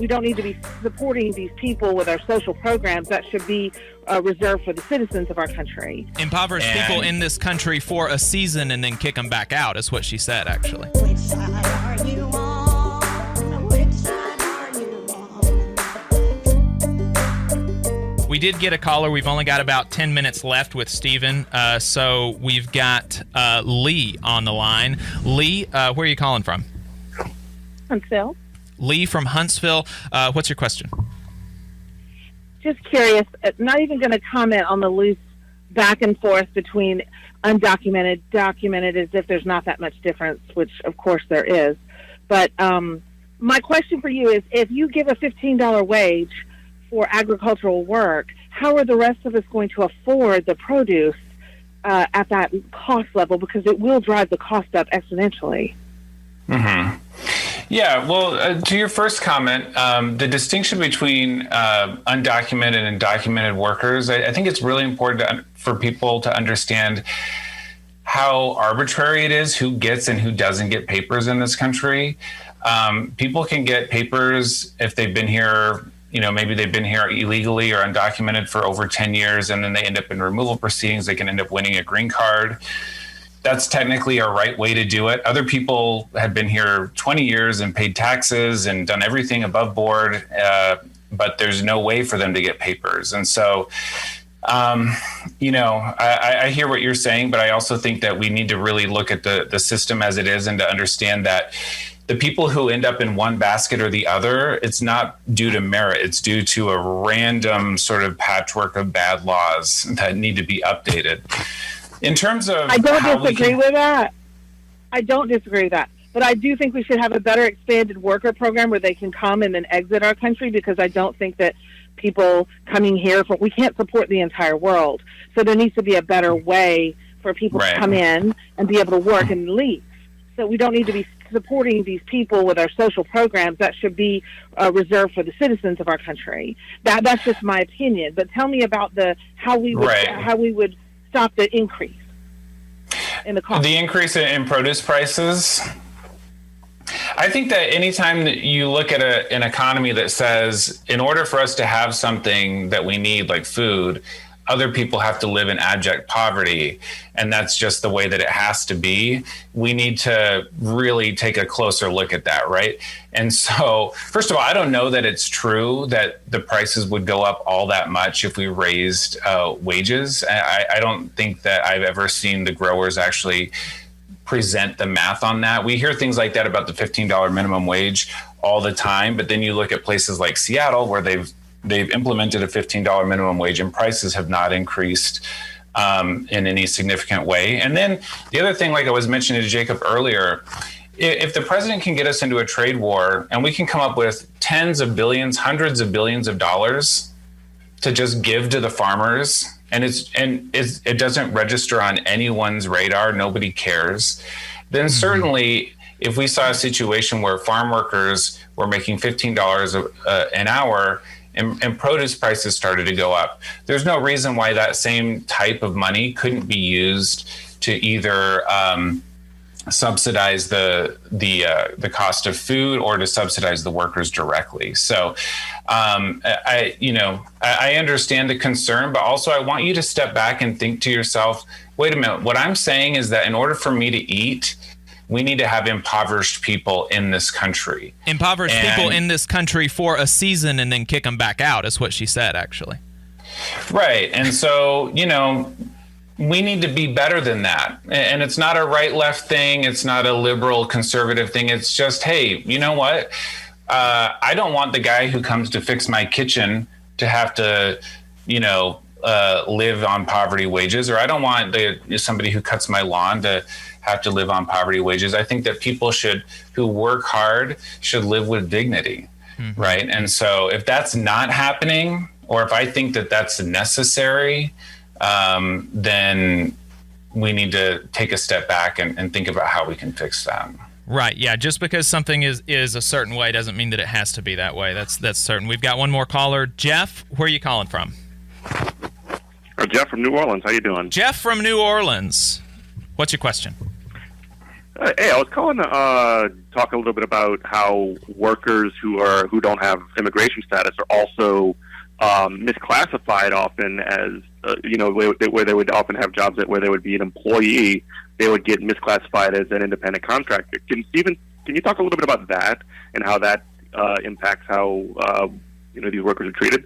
we don't need to be supporting these people with our social programs that should be reserved for the citizens of our country. Impoverish people in this country for a season and then kick them back out is what she said, actually. Which side are you on? Which side are you on? We did get a caller. We've only got about 10 minutes left with Stephen. So we've got Lee on the line. Lee, where are you calling from? Huntsville. Lee from Huntsville. What's your question? Just curious, not even going to comment on the loose back and forth between undocumented, documented, as if there's not that much difference, which of course there is. But my question for you is, if you give a $15 wage for agricultural work, how are the rest of us going to afford the produce at that cost level? Because it will drive the cost up exponentially. Mm-hmm. Yeah, well, to your first comment, the distinction between undocumented and documented workers, I think it's really important for people to understand how arbitrary it is who gets and who doesn't get papers in this country. People can get papers if they've been here, maybe they've been here illegally or undocumented for over 10 years, and then they end up in removal proceedings. They can end up winning a green card. That's technically a right way to do it. Other people have been here 20 years and paid taxes and done everything above board, but there's no way for them to get papers. And so, I hear what you're saying, but I also think that we need to really look at the system as it is and to understand that the people who end up in one basket or the other, it's not due to merit. It's due to a random sort of patchwork of bad laws that need to be updated. In terms of I don't disagree with that. I don't disagree with that. But I do think we should have a better expanded worker program where they can come and then exit our country, because I don't think that people coming here, we can't support the entire world. So there needs to be a better way for people to come in and be able to work and leave. So we don't need to be supporting these people with our social programs that should be reserved for the citizens of our country. That's just my opinion. But tell me about how we would stop the increase in the cost. The increase in produce prices. I think that anytime that you look at an economy that says, in order for us to have something that we need, like food, other people have to live in abject poverty, and that's just the way that it has to be, we need to really take a closer look at that, right? And so, first of all, I don't know that it's true that the prices would go up all that much if we raised wages. I don't think that I've ever seen the growers actually present the math on that. We hear things like that about the $15 minimum wage all the time, but then you look at places like Seattle where they've implemented a $15 minimum wage and prices have not increased in any significant way. And then the other thing, like I was mentioning to Jacob earlier, if the president can get us into a trade war and we can come up with tens of billions, hundreds of billions of dollars to just give to the farmers, and it doesn't register on anyone's radar, nobody cares, then certainly if we saw a situation where farm workers were making $15 an hour and produce prices started to go up, there's no reason why that same type of money couldn't be used to either subsidize the cost of food or to subsidize the workers directly. So I understand the concern, but also I want you to step back and think to yourself, wait a minute, what I'm saying is that in order for me to eat, we need to have impoverished people in this country. Impoverished people in this country for a season and then kick them back out is what she said, actually. Right. And so, we need to be better than that. And it's not a right-left thing. It's not a liberal conservative thing. It's just, hey, you know what? I don't want the guy who comes to fix my kitchen to have to, live on poverty wages, or I don't want somebody who cuts my lawn to have to live on poverty wages. I think that people who work hard should live with dignity, right? And so if that's not happening, or if I think that that's necessary, then we need to take a step back and think about how we can fix that. Right. Yeah. Just because something is a certain way doesn't mean that it has to be that way. That's certain. We've got one more caller. Jeff, where are you calling from? Jeff from New Orleans. How you doing? Jeff from New Orleans. What's your question? Hey, I was calling to talk a little bit about how workers who don't have immigration status are also misclassified often as where they would often have jobs where they would be an employee, they would get misclassified as an independent contractor. Can you talk a little bit about that and how that impacts how these workers are treated?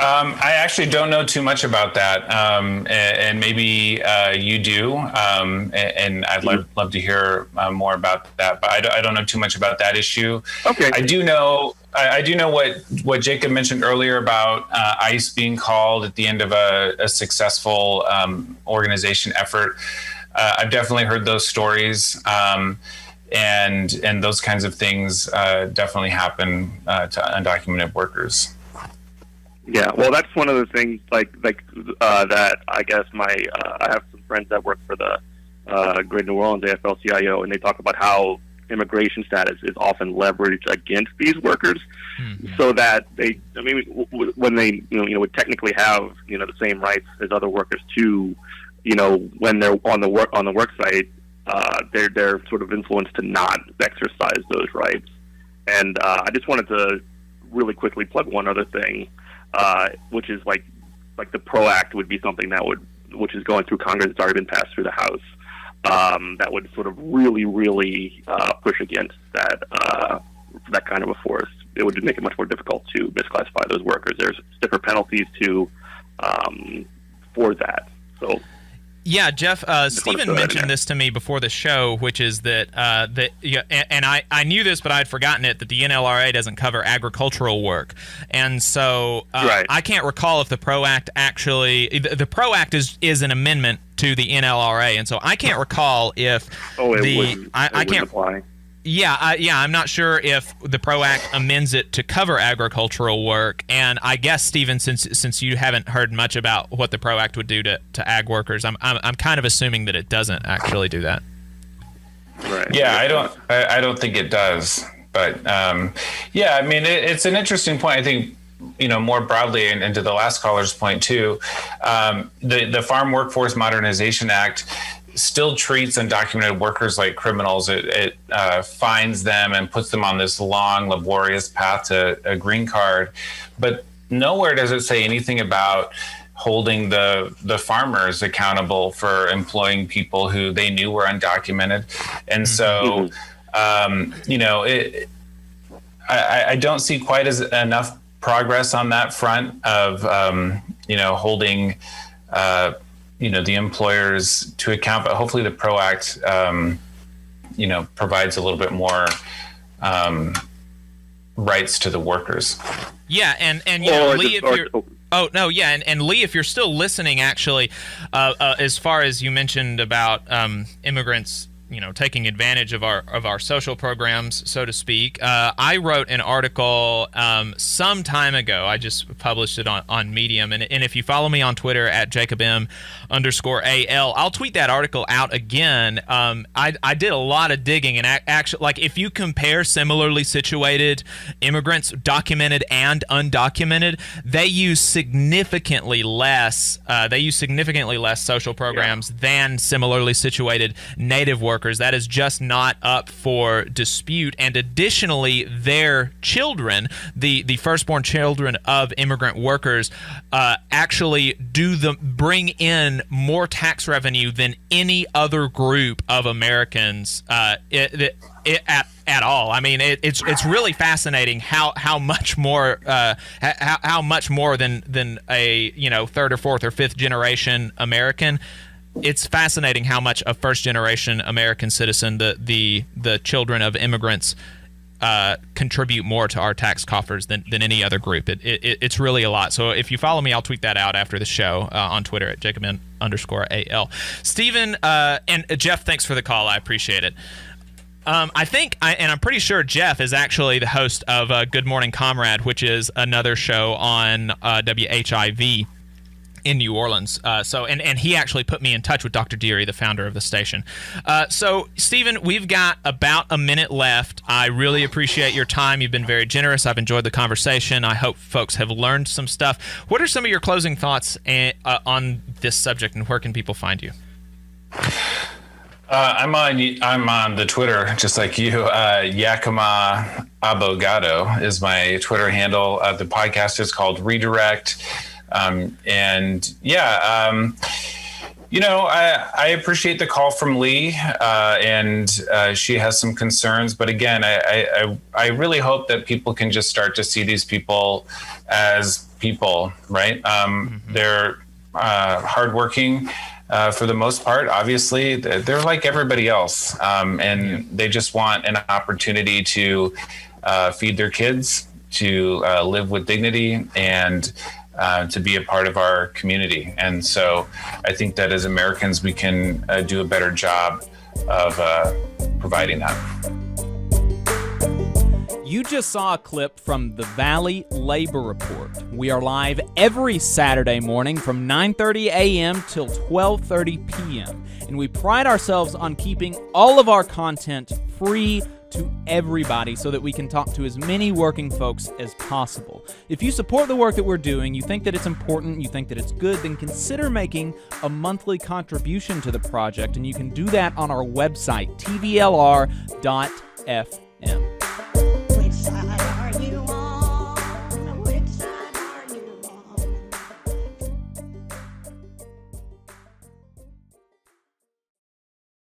I actually don't know too much about that, and maybe you do, and I'd love to hear more about that. But I don't know too much about that issue. Okay. I do know what Jacob mentioned earlier about ICE being called at the end of a successful organization effort. I've definitely heard those stories. And those kinds of things definitely happen to undocumented workers. Yeah, well, that's one of the things that I guess I have some friends that work for the Greater New Orleans AFL-CIO, and they talk about how immigration status is often leveraged against these workers, so that when they would technically have the same rights as other workers too, when they're on the work site, they're sort of influenced to not exercise those rights. And I just wanted to really quickly plug one other thing. Which is like the PRO Act would be something which is going through Congress. It's already been passed through the House. That would sort of really, really push against that kind of a force. It would make it much more difficult to misclassify those workers. There's stiffer penalties for that. So. Yeah, Jeff, Stephen mentioned this to me before the show, which is that, and I knew this, but I had forgotten it, that the NLRA doesn't cover agricultural work. And so right. I can't recall if the PRO Act actually, the PRO Act is an amendment to the NLRA, and so I can't recall if I can't apply. Yeah, I'm not sure if the PRO Act amends it to cover agricultural work, and I guess, Stephen, since you haven't heard much about what the PRO Act would do to ag workers, I'm kind of assuming that it doesn't actually do that. Right. Yeah, I don't think it does, but it's an interesting point. I think more broadly, and to the last caller's point too, the Farm Workforce Modernization Act still treats undocumented workers like criminals. It fines them and puts them on this long, laborious path to a green card. But nowhere does it say anything about holding the farmers accountable for employing people who they knew were undocumented. And so, I don't see quite enough progress on that front of, holding the employers to account, but hopefully the PRO Act, provides a little bit more rights to the workers. Yeah, and Lee, and Lee, if you're still listening, actually, as far as you mentioned about immigrants, taking advantage of our social programs, so to speak. I wrote an article some time ago. I just published it on Medium, and if you follow me on Twitter at @JacobM_AL, I'll tweet that article out again. I did a lot of digging, and actually, like, if you compare similarly situated immigrants, documented and undocumented, they use significantly less social programs than similarly situated native workers. That is just not up for dispute. And additionally, their children, the firstborn children of immigrant workers, actually bring in more tax revenue than any other group of Americans at all. I mean, it's really fascinating how much more how much more than a third or fourth or fifth generation American. It's fascinating how much a first-generation American citizen, the children of immigrants, contribute more to our tax coffers than any other group. It's really a lot. So if you follow me, I'll tweet that out after the show on Twitter at @JacobM_AL. Stephen and Jeff, thanks for the call. I appreciate it. I think, and I'm pretty sure Jeff is actually the host of Good Morning Comrade, which is another show on WHIV in New Orleans. And he actually put me in touch with Dr. Deary, the founder of the station. So, Stephen, we've got about a minute left. I really appreciate your time. You've been very generous. I've enjoyed the conversation. I hope folks have learned some stuff. What are some of your closing thoughts on this subject, and where can people find you? I'm on the Twitter, just like you. Yakima Abogado is my Twitter handle. The podcast is called Redirect. I appreciate the call from Lee, and she has some concerns. But again, I really hope that people can just start to see these people as people, right? They're hardworking. For the most part, obviously, they're like everybody else, and they just want an opportunity to feed their kids, to live with dignity, and to be a part of our community. And so I think that as Americans, we can do a better job of providing that. You just saw a clip from the Valley Labor Report. We are live every Saturday morning from 9:30 a.m. till 12:30 p.m. And we pride ourselves on keeping all of our content free to everybody so that we can talk to as many working folks as possible. If you support the work that we're doing, you think that it's important, you think that it's good, then consider making a monthly contribution to the project, and you can do that on our website, tvlr.fm.